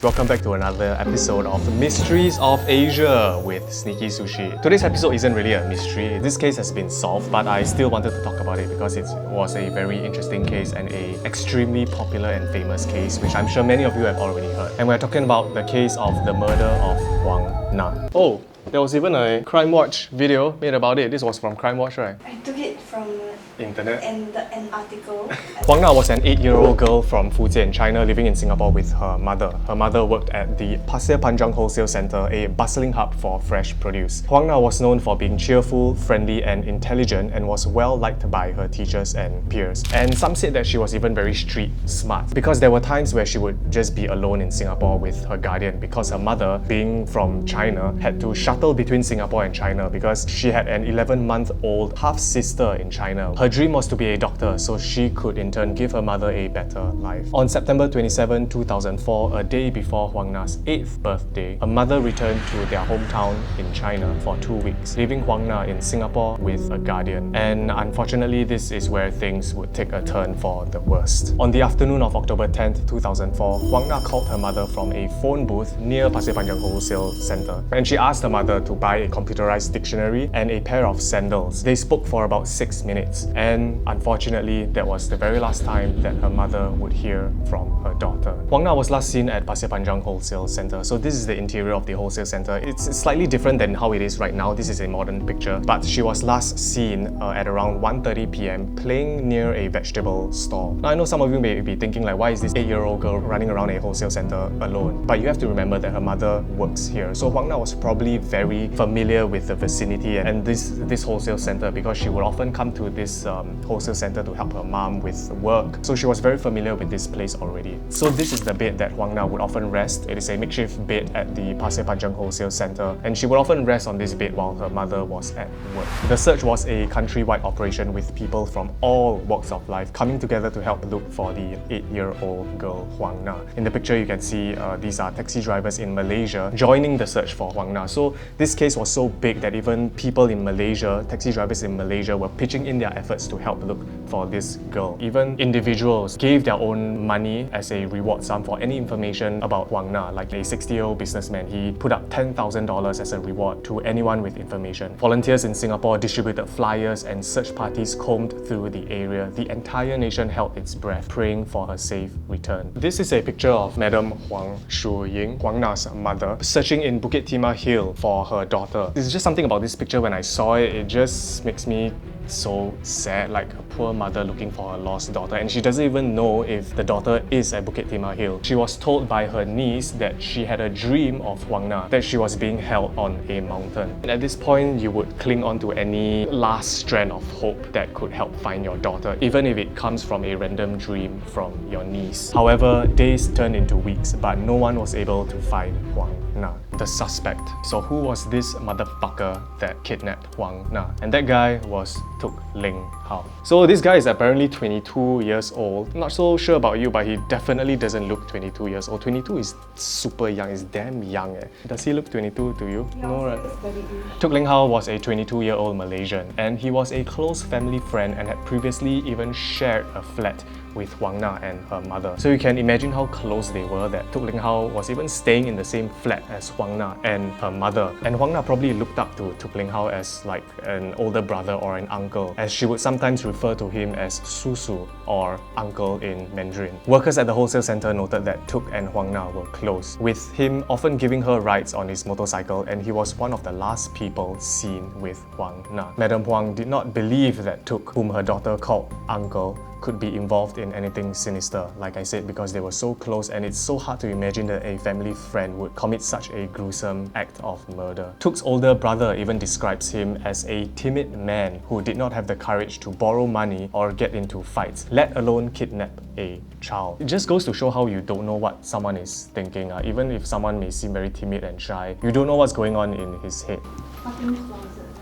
Welcome back to another episode of Mysteries of Asia with Sneaky Sushi. Today's episode isn't really a mystery. This case has been solved, but I still wanted to talk about it because it was a very interesting case and an extremely popular and famous case, which I'm sure many of you have already heard. And we're talking about the case of the murder of Huang Na. Oh, there was even a Crime Watch video made about it. This was from Crime Watch, right? I took it from internet and an article. Huang Na was an 8-year-old girl from Fujian, China, living in Singapore with her mother. Her mother worked at the Pasir Panjang Wholesale Centre, a bustling hub for fresh produce. Huang Na was known for being cheerful, friendly and intelligent and was well liked by her teachers and peers. And some said that she was even very street smart because there were times where she would just be alone in Singapore with her guardian because her mother, being from China, had to shuttle between Singapore and China because she had an 11-month-old half-sister in China. Her dream was to be a doctor so she could in turn give her mother a better life. On September 27, 2004, a day before Huang Na's 8th birthday, her mother returned to their hometown in China for 2 weeks, leaving Huang Na in Singapore with a guardian. And unfortunately, this is where things would take a turn for the worst. On the afternoon of October 10, 2004, Huang Na called her mother from a phone booth near Pasir Panjang Wholesale Centre, and she asked her mother to buy a computerized dictionary and a pair of sandals. They spoke for about 6 minutes. And unfortunately, that was the very last time that her mother would hear from her daughter. Huang Na was last seen at Pasir Panjang Wholesale Centre. So this is the interior of the wholesale centre. It's slightly different than how it is right now. This is a modern picture. But she was last seen at around 1:30 p.m. playing near a vegetable stall. Now I know some of you may be thinking like, why is this 8-year-old girl running around a wholesale centre alone? But you have to remember that her mother works here. So Huang Na was probably very familiar with the vicinity and this wholesale centre because she would often come to this wholesale centre to help her mom with work. So she was very familiar with this place already. So this is the bed that Huang Na would often rest. It is a makeshift bed at the Pasir Panjang Wholesale Centre, and she would often rest on this bed while her mother was at work. The search was a countrywide operation with people from all walks of life coming together to help look for the 8-year-old girl Huang Na. In the picture you can see these are taxi drivers in Malaysia joining the search for Huang Na. So this case was so big that even people in Malaysia, taxi drivers in Malaysia, were pitching in their efforts to help look for this girl. Even individuals gave their own money as a reward sum for any information about Huang Na. Like a 60-year-old businessman, he put up $10,000 as a reward to anyone with information. Volunteers in Singapore distributed flyers and search parties combed through the area. The entire nation held its breath, praying for her safe return. This is a picture of Madam Huang Shuying, Huang Na's mother, searching in Bukit Timah Hill for her daughter. There's just something about this picture when I saw it, it just makes me so sad, like a poor mother looking for her lost daughter, and she doesn't even know if the daughter is at Bukit Timah Hill. She was told by her niece that she had a dream of Huang Na, that she was being held on a mountain. And at this point, you would cling on to any last strand of hope that could help find your daughter, even if it comes from a random dream from your niece. However, days turned into weeks, but no one was able to find Huang Na, the suspect. So who was this motherfucker that kidnapped Huang Na? And that guy was Tuk Ling Hao. So this guy is apparently 22 years old. Not so sure about you, but he definitely doesn't look 22 years old. 22 is super young, it's damn young. Does he look 22 to you? Yeah, no, right? Tuk Ling Hao was a 22-year-old Malaysian, and he was a close family friend and had previously even shared a flat with Huang Na and her mother. So you can imagine how close they were that Tuk Ling Hao was even staying in the same flat as Huang Na and her mother. And Huang Na probably looked up to Tuk Ling Hao as like an older brother or an uncle, as she would sometimes refer to him as Susu or uncle in Mandarin. Workers at the wholesale centre noted that Tuk and Huang Na were close, with him often giving her rides on his motorcycle, and he was one of the last people seen with Huang Na. Madam Huang did not believe that Tuk, whom her daughter called uncle, could be involved in anything sinister, like I said, because they were so close, and it's so hard to imagine that a family friend would commit such a gruesome act of murder. Tuk's older brother even describes him as a timid man who did not have the courage to borrow money or get into fights, let alone kidnap a child. It just goes to show how you don't know what someone is thinking. Even if someone may seem very timid and shy, you don't know what's going on in his head.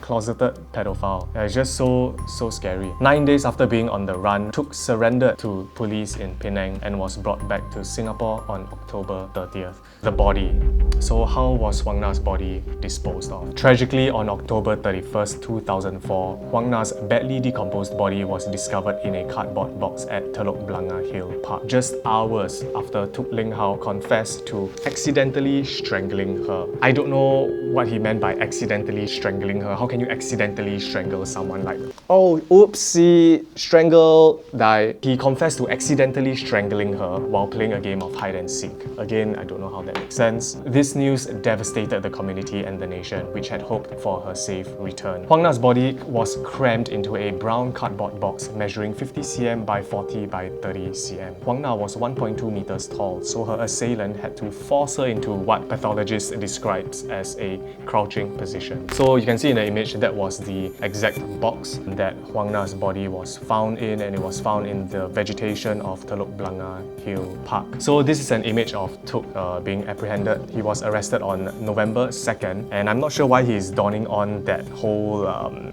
Closeted pedophile. Yeah, it's just so scary. 9 days after being on the run, Tuk surrendered to police in Penang and was brought back to Singapore on October 30th. The body So how was Huang Na's body disposed of? Tragically, on October 31st, 2004, Huang Na's badly decomposed body was discovered in a cardboard box at Telok Blangah Hill Park, just hours after Tuk Ling Hau confessed to accidentally strangling her. I don't know what he meant by accidentally strangling her. How can you accidentally strangle someone like, oh, oopsie, strangle, die. He confessed to accidentally strangling her while playing a game of hide and seek. Again, I don't know how that makes sense. This news devastated the community and the nation, which had hoped for her safe return. Huang Na's body was crammed into a brown cardboard box measuring 50 cm by 40 by 30 cm. Huang Na was 1.2 meters tall, so her assailant had to force her into what pathologists described as a crouching position. So you can see in the image that was the exact box that Huang Na's body was found in, and it was found in the vegetation of Telok Blangah Hill Park. So this is an image of Tuk being apprehended. He was arrested on November 2nd, and I'm not sure why he's donning on that whole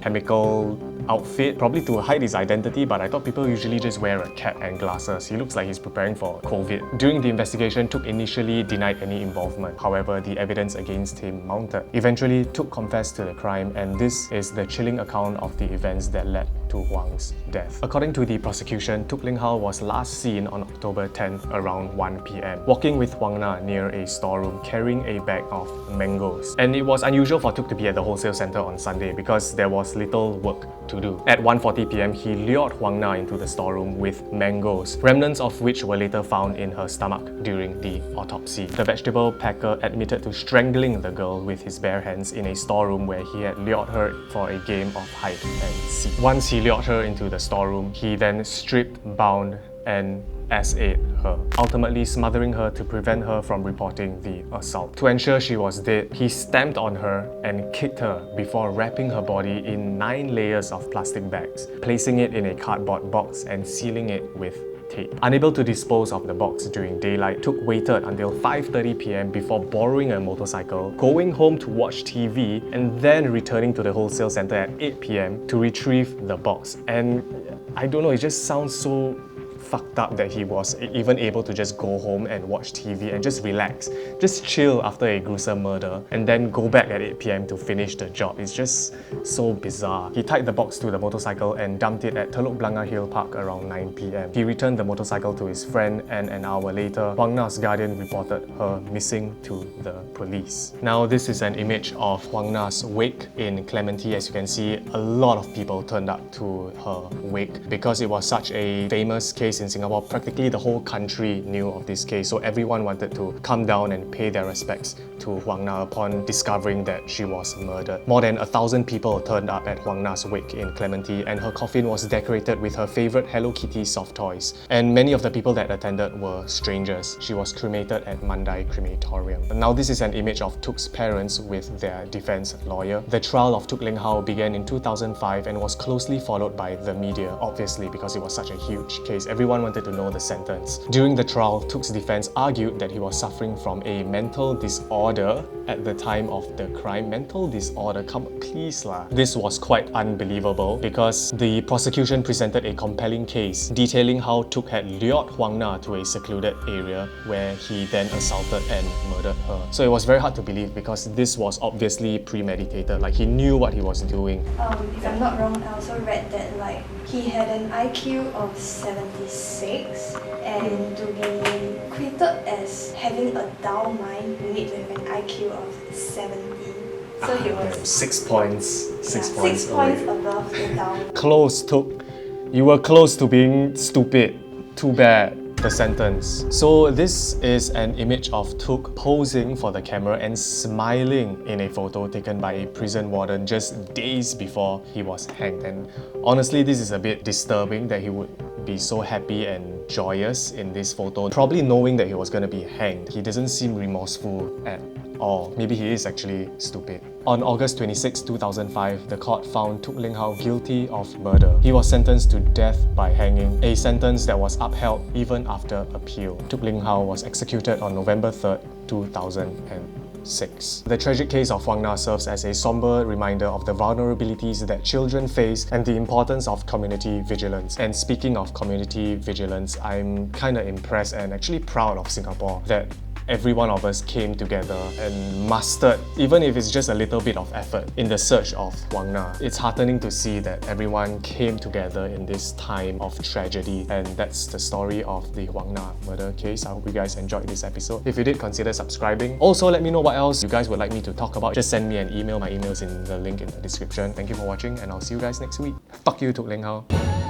chemical outfit, probably to hide his identity, but I thought people usually just wear a cap and glasses. He looks like he's preparing for COVID. During the investigation, Tuk initially denied any involvement. However, the evidence against him mounted. Eventually, Tuk confessed to the crime, and this is the chilling account of the events that led to Huang's death. According to the prosecution, Tuk Ling Hau was last seen on October 10th around 1 p.m. walking with Huang Na near a storeroom carrying a bag of mangoes. And it was unusual for Tuk to be at the wholesale center on Sunday because there was little work to do. At 1:40 p.m, he lured Huang Na into the storeroom with mangoes, remnants of which were later found in her stomach during the autopsy. The vegetable packer admitted to strangling the girl with his bare hands in a storeroom where he had lured her for a game of hide and seek. Once he lured her into the storeroom, he then stripped, bound, and S8 her, ultimately smothering her to prevent her from reporting the assault. To ensure she was dead, he stamped on her and kicked her before wrapping her body in 9 layers of plastic bags, placing it in a cardboard box and sealing it with tape. Unable to dispose of the box during daylight, Tuk waited until 5:30 p.m. before borrowing a motorcycle, going home to watch TV, and then returning to the wholesale center at 8 p.m. to retrieve the box. And I don't know, it just sounds so fucked up that he was even able to just go home and watch TV and just relax, just chill after a gruesome murder, and then go back at 8 p.m. to finish the job. It's just so bizarre. He tied the box to the motorcycle and dumped it at Telok Blangah Hill Park around 9 p.m. He returned the motorcycle to his friend, and an hour later, Huang Na's guardian reported her missing to the police. Now this is an image of Huang Na's wake in Clementi. As you can see, a lot of people turned up to her wake because it was such a famous case in Singapore. Practically the whole country knew of this case, so everyone wanted to come down and pay their respects to Huang Na upon discovering that she was murdered. More than 1,000 people turned up at Huang Na's wake in Clementi, and her coffin was decorated with her favorite Hello Kitty soft toys. And many of the people that attended were strangers. She was cremated at Mandai Crematorium. Now this is an image of Tuk's parents with their defense lawyer. The trial of Tuk Ling Hau began in 2005 and was closely followed by the media, obviously because it was such a huge case. Everyone wanted to know the sentence. During the trial, Tuk's defense argued that he was suffering from a mental disorder at the time of the crime. Mental disorder? Come on, please lah. This was quite unbelievable because the prosecution presented a compelling case detailing how Tuk had lured Huang Na to a secluded area where he then assaulted and murdered her. So it was very hard to believe because this was obviously premeditated, like he knew what he was doing. If I'm not wrong, I also read that like he had an IQ of 76, and to be quoted as having a dull mind, you need to have an IQ of 70. So he was 6 points. 6 points 6 away. points above the dull. Close, Tuk. You were close to being stupid. Too bad. The sentence. So this is an image of Tuk posing for the camera and smiling in a photo taken by a prison warden just days before he was hanged. And honestly, this is a bit disturbing that he would be so happy and joyous in this photo, probably knowing that he was going to be hanged. He doesn't seem remorseful at all. Maybe he is actually stupid. On August 26, 2005, the court found Tuk Ling Hau guilty of murder. He was sentenced to death by hanging, a sentence that was upheld even after appeal. Tuk Ling Hau was executed on November 3, 2006. The tragic case of Huang Na serves as a somber reminder of the vulnerabilities that children face and the importance of community vigilance. And speaking of community vigilance, I'm kinda impressed and actually proud of Singapore that every one of us came together and mustered, even if it's just a little bit of effort, in the search of Huang Na. It's heartening to see that everyone came together in this time of tragedy, and that's the story of the Huang Na murder case. I hope you guys enjoyed this episode. If you did, consider subscribing. Also, let me know what else you guys would like me to talk about. Just send me an email. My email's in the link in the description. Thank you for watching, and I'll see you guys next week. Fuck you, Tuk Leng Hao.